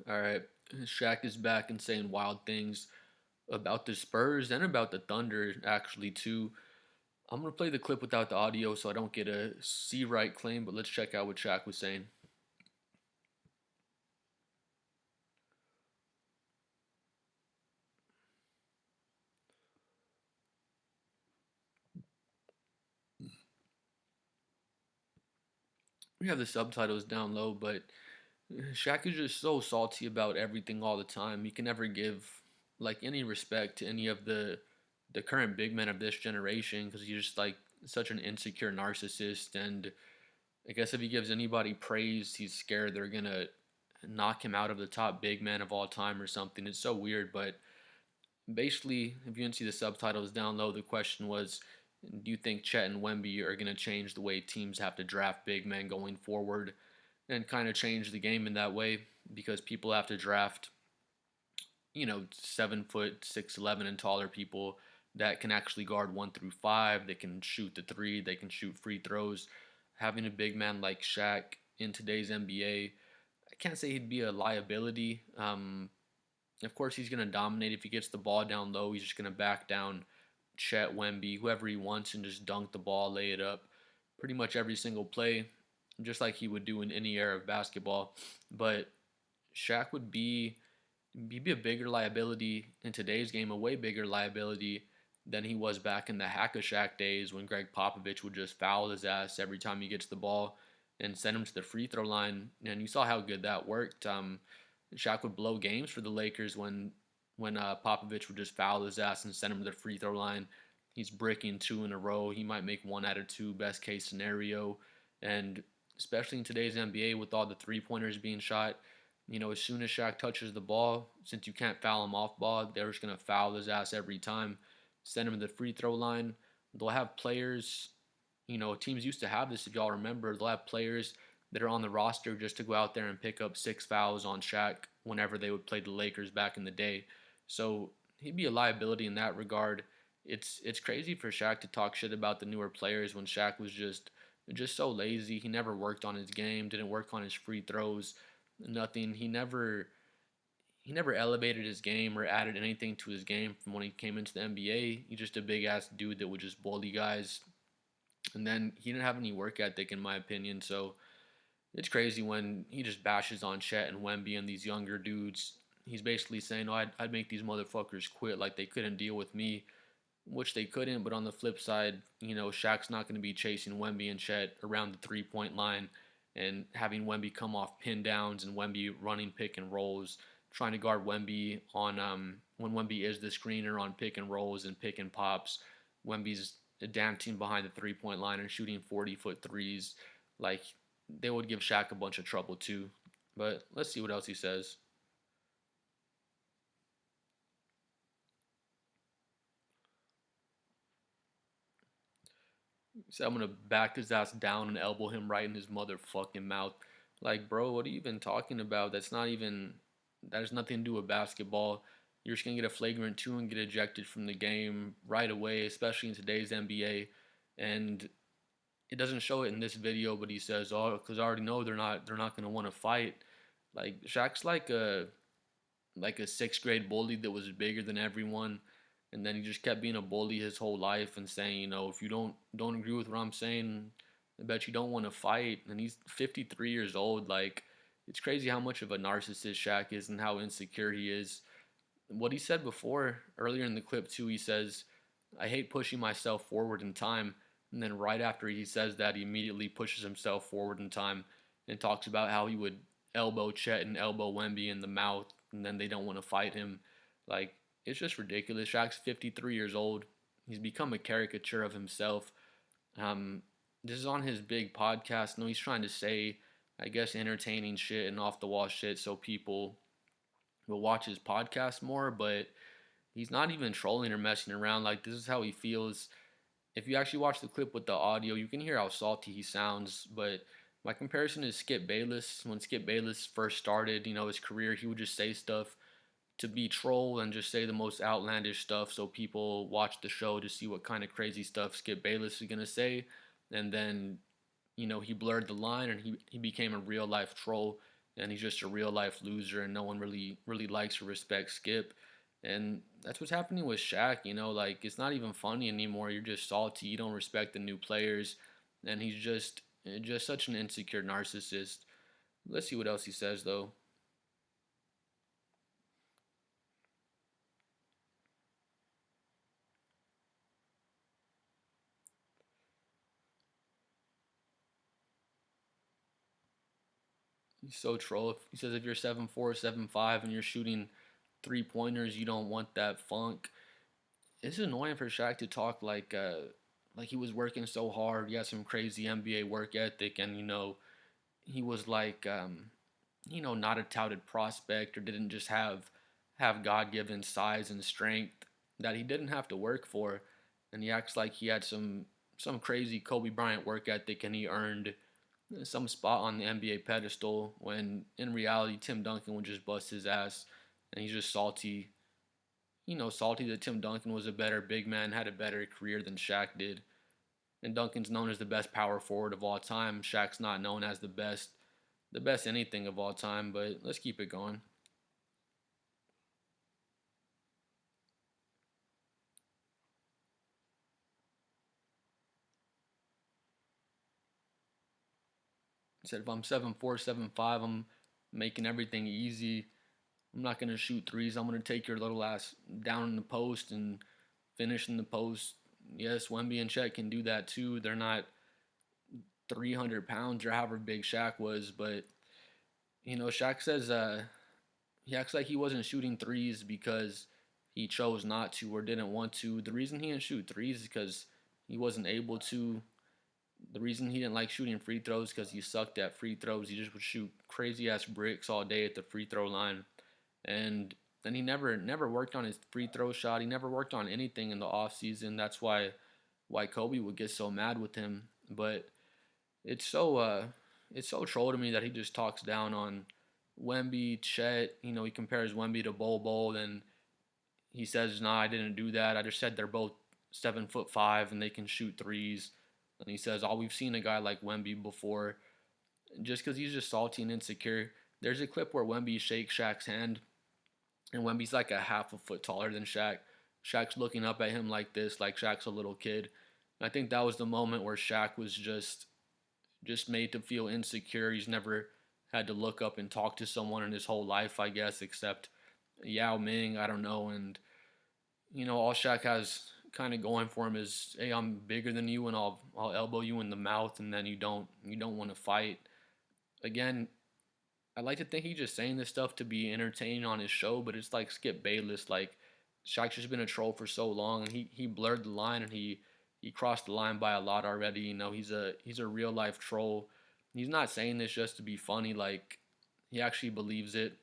All right, Shaq is back and saying wild things about the Spurs and about the Thunder, actually, too. I'm going to play the clip without the audio so I don't get a C right claim, but let's check out what Shaq was saying. We have the subtitles down low, but Shaq is just so salty about everything all the time. He can never give like any respect to any of the current big men of this generation because he's just like such an insecure narcissist. And I guess if he gives anybody praise, he's scared they're gonna knock him out of the top big man of all time or something. It's so weird, but basically, if you didn't see the subtitles down low, the question was, do you think Chet and Wemby are going to change the way teams have to draft big men going forward and kind of change the game in that way? Because people have to draft, 7 foot, 6'11" and taller people that can actually guard 1 through 5. They can shoot the three, they can shoot free throws. Having a big man like Shaq in today's NBA, I can't say he'd be a liability. Of course, he's going to dominate. If he gets the ball down low, he's just going to back down Chet, Wemby, whoever he wants, and just dunk the ball, lay it up pretty much every single play, just like he would do in any era of basketball. But Shaq would be he'd be a bigger liability in today's game, a way bigger liability than he was back in the Hack a Shaq days when Greg Popovich would just foul his ass every time he gets the ball and send him to the free throw line. And you saw how good that worked. Shaq would blow games for the Lakers when Popovich would just foul his ass and send him to the free throw line. He's bricking two in a row. He might make one out of two, best case scenario. And especially in today's NBA with all the three pointers being shot, as soon as Shaq touches the ball, since you can't foul him off ball, they're just gonna foul his ass every time. Send him to the free throw line. They'll have players. Teams used to have this. If y'all remember, they'll have players that are on the roster just to go out there and pick up 6 fouls on Shaq whenever they would play the Lakers back in the day. So he'd be a liability in that regard. It's crazy for Shaq to talk shit about the newer players when Shaq was just so lazy. He never worked on his game, didn't work on his free throws, nothing. He never elevated his game or added anything to his game from when he came into the NBA. He's just a big ass dude that would just bully guys. And then he didn't have any work ethic, in my opinion. So it's crazy when he just bashes on Chet and Wemby and these younger dudes. He's basically saying, "Oh, I'd make these motherfuckers quit like they couldn't deal with me," which they couldn't. But on the flip side, Shaq's not going to be chasing Wemby and Chet around the 3 point line and having Wemby come off pin downs and Wemby running pick and rolls, trying to guard Wemby on when Wemby is the screener on pick and rolls and pick and pops. Wemby's dancing behind the 3 point line and shooting 40-foot threes. Like they would give Shaq a bunch of trouble too. But let's see what else he says. He said, "I'm gonna back his ass down and elbow him right in his motherfucking mouth." Like, bro, what are you even talking about? That has nothing to do with basketball. You're just gonna get a flagrant two and get ejected from the game right away, especially in today's NBA. And it doesn't show it in this video, but he says, "Oh, because I already know they're not gonna want to fight." Like Shaq's like a sixth grade bully that was bigger than everyone, and then he just kept being a bully his whole life and saying, if you don't agree with what I'm saying, I bet you don't want to fight. And he's 53 years old. Like it's crazy how much of a narcissist Shaq is and how insecure he is. What he said before earlier in the clip too, he says, "I hate pushing myself forward in time." And then right after he says that, he immediately pushes himself forward in time and talks about how he would elbow Chet and elbow Wemby in the mouth, and then they don't want to fight him. Like it's just ridiculous. Shaq's 53 years old. He's become a caricature of himself. Um, this is on his big podcast. No, he's trying to say, I guess, entertaining shit and off the wall shit so people will watch his podcast more. But he's not even trolling or messing around. Like this is how he feels. If you actually watch the clip with the audio, you can hear how salty he sounds. But my comparison is Skip Bayless. When Skip Bayless first started, his career, he would just say stuff to be troll and just say the most outlandish stuff so people watch the show to see what kind of crazy stuff Skip Bayless is going to say. And then, he blurred the line and he became a real life troll. and he's just a real life loser, and no one really likes or respects Skip. And that's what's happening with Shaq. Like it's not even funny anymore. You're just salty. You don't respect the new players, and he's just such an insecure narcissist. Let's see what else he says though. He's so troll. He says if you're 7'4", 7'5", and you're shooting 3 pointers, you don't want that funk. It's annoying for Shaq to talk like he was working so hard. He had some crazy NBA work ethic, and he was like not a touted prospect or didn't just have God given size and strength that he didn't have to work for, and he acts like he had some crazy Kobe Bryant work ethic and he earned some spot on the NBA pedestal when in reality Tim Duncan would just bust his ass, and he's just salty. Salty that Tim Duncan was a better big man, had a better career than Shaq did. And Duncan's known as the best power forward of all time. Shaq's not known as the best anything of all time, but let's keep it going. He said if I'm 7'4", 7'5", I'm making everything easy. I'm not gonna shoot threes. I'm gonna take your little ass down in the post and finish in the post. Yes, Wemby and Chet can do that too. They're not 300 pounds or however big Shaq was, but Shaq says he acts like he wasn't shooting threes because he chose not to or didn't want to. The reason he didn't shoot threes is because he wasn't able to. The reason he didn't like shooting free throws because he sucked at free throws. He just would shoot crazy ass bricks all day at the free throw line, and then he never worked on his free throw shot. He never worked on anything in the off season. That's why Kobe would get so mad with him. But it's so it's so troll to me that he just talks down on Wemby, Chet. He compares Wemby to Bol Bol, and he says, "Nah, I didn't do that. I just said they're both 7'5" and they can shoot threes." And he says, "Oh, we've seen a guy like Wemby before." Just because he's just salty and insecure. There's a clip where Wemby shakes Shaq's hand, and Wemby's like a half a foot taller than Shaq. Shaq's looking up at him like this, like Shaq's a little kid. And I think that was the moment where Shaq was just made to feel insecure. He's never had to look up and talk to someone in his whole life, I guess, except Yao Ming. I don't know. And all Shaq has kind of going for him is, hey, I'm bigger than you, and I'll elbow you in the mouth, and then you don't want to fight. Again, I like to think he's just saying this stuff to be entertaining on his show, but it's like Skip Bayless. Like Shaq's just been a troll for so long, and he blurred the line, and he crossed the line by a lot already. He's a real life troll. He's not saying this just to be funny. Like he actually believes it,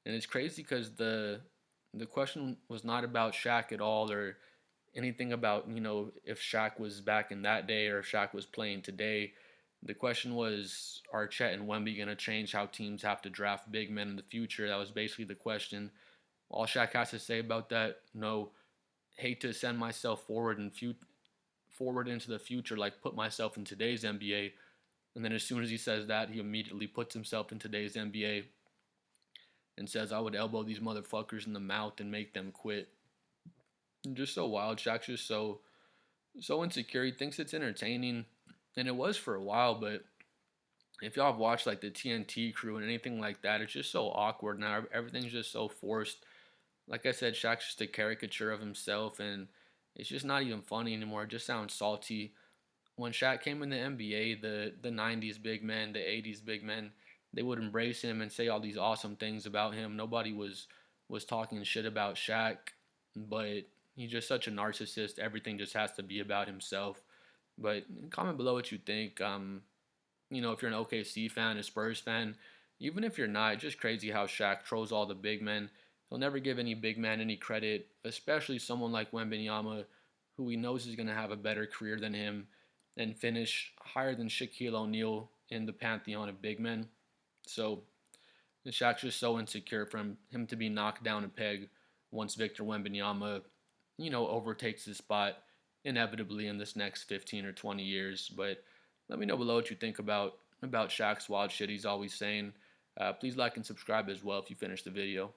and it's crazy because the question was not about Shaq at all or anything about if Shaq was back in that day or if Shaq was playing today. The question was, are Chet and Wemby going to change how teams have to draft big men in the future? That was basically the question. All Shaq has to say about that, no, hate to send myself forward into the future, like put myself in today's NBA. And then as soon as he says that, he immediately puts himself in today's NBA and says, I would elbow these motherfuckers in the mouth and make them quit. And just so wild. Shaq's just so insecure. He thinks it's entertaining, and it was for a while. But if y'all have watched like the TNT crew and anything like that, it's just so awkward now. Everything's just so forced. Like I said, Shaq's just a caricature of himself, and it's just not even funny anymore. It just sounds salty. When Shaq came in the NBA, the '90s big men, the '80s big men, they would embrace him and say all these awesome things about him. Nobody was talking shit about Shaq, but he's just such a narcissist. Everything just has to be about himself. But comment below what you think. If you're an OKC fan, a Spurs fan, even if you're not, it's just crazy how Shaq trolls all the big men. He'll never give any big man any credit, especially someone like Wembanyama, who he knows is going to have a better career than him and finish higher than Shaquille O'Neal in the pantheon of big men. So Shaq's just so insecure from him to be knocked down a peg once Victor Wembanyama, overtakes his spot inevitably in this next 15 or 20 years. But let me know below what you think about Shaq's wild shit he's always saying. Please like and subscribe as well if you finish the video.